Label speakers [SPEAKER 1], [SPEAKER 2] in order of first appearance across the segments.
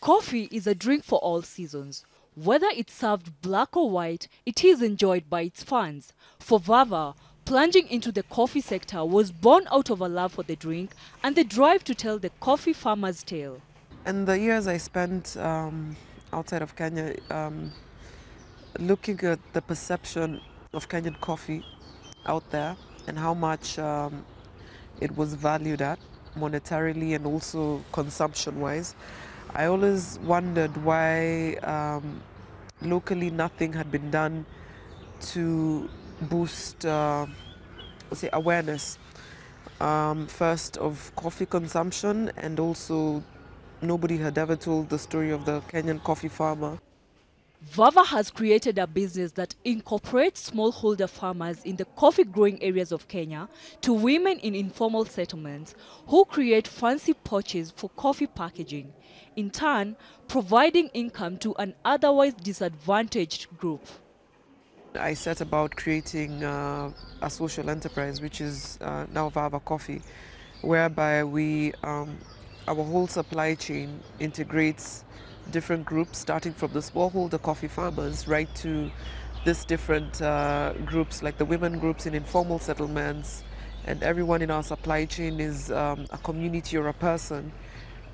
[SPEAKER 1] Coffee is a drink for all seasons. Whether it's served black or white, it is enjoyed by its fans. For Vava, plunging into the coffee sector was born out of a love for the drink and the drive to tell the coffee farmer's tale.
[SPEAKER 2] In the years I spent outside of Kenya, looking at the perception of Kenyan coffee out there and how much it was valued at monetarily and also consumption-wise, I always wondered why locally nothing had been done to boost, say, awareness. First of coffee consumption, and also nobody had ever told the story of the Kenyan coffee farmer.
[SPEAKER 1] Vava has created a business that incorporates smallholder farmers in the coffee growing areas of Kenya to women in informal settlements who create fancy pouches for coffee packaging, in turn providing income to an otherwise disadvantaged group.
[SPEAKER 2] I set about creating a social enterprise, which is now Vava Coffee, whereby our whole supply chain integrates different groups, starting from the smallholder coffee farmers right to these different groups, like the women groups in informal settlements, and everyone in our supply chain is a community or a person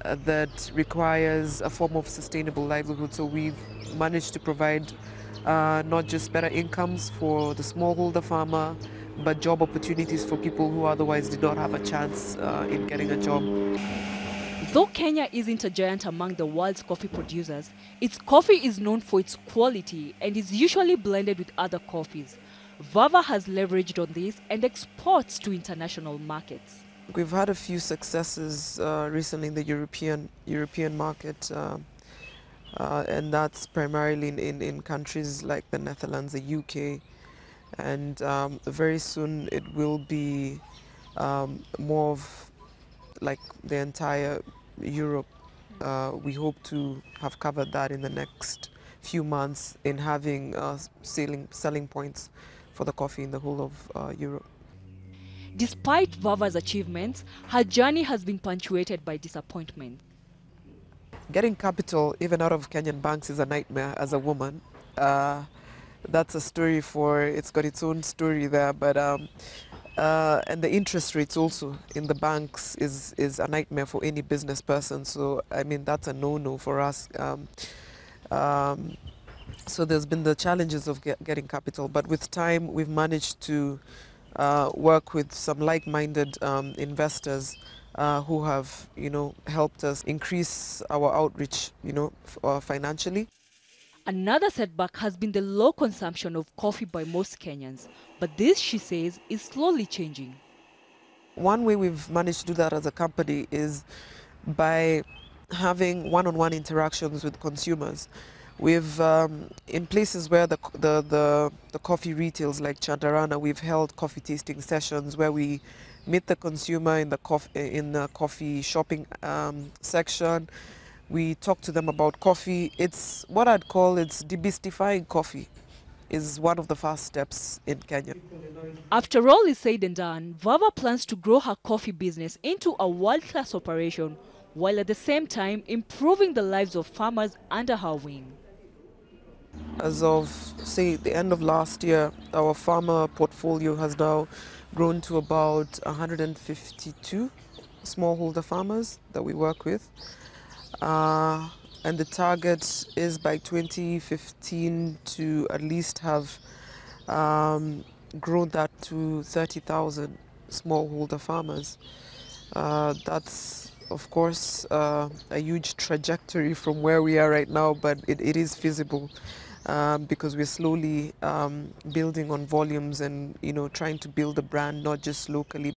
[SPEAKER 2] that requires a form of sustainable livelihood. So we've managed to provide not just better incomes for the smallholder farmer, but job opportunities for people who otherwise did not have a chance in getting a job.
[SPEAKER 1] Though Kenya isn't a giant among the world's coffee producers, its coffee is known for its quality and is usually blended with other coffees. Vava has leveraged on this and exports to international markets.
[SPEAKER 2] We've had a few successes recently in the European market, and that's primarily in countries like the Netherlands, the UK, and very soon it will be more of like the entire Europe. We hope to have covered that in the next few months in having selling points for the coffee in the whole of Europe.
[SPEAKER 1] Despite Vava's achievements, her journey has been punctuated by disappointment.
[SPEAKER 2] Getting capital, even out of Kenyan banks, is a nightmare as a woman. That's a story it's got its own story there, but and the interest rates also in the banks is a nightmare for any business person. So I mean, that's a no-no for us. So there's been the challenges of getting capital, but with time we've managed to work with some like-minded investors who have, helped us increase our outreach, financially.
[SPEAKER 1] Another setback has been the low consumption of coffee by most Kenyans, but this, she says, is slowly changing.
[SPEAKER 2] One way we've managed to do that as a company is by having one-on-one interactions with consumers. We've, in places where the coffee retails like Chandarana, we've held coffee tasting sessions where we meet the consumer in the coffee shopping section. We talk to them about coffee. It's what I'd call demystifying coffee is one of the first steps in Kenya.
[SPEAKER 1] After all is said and done, Vava plans to grow her coffee business into a world-class operation while at the same time improving the lives of farmers under her wing.
[SPEAKER 2] As of, say, the end of last year, our farmer portfolio has now grown to about 152 smallholder farmers that we work with. And the target is by 2015 to at least have grown that to 30,000 smallholder farmers. That's, of course, a huge trajectory from where we are right now, but it is feasible because we're slowly building on volumes and, trying to build a brand not just locally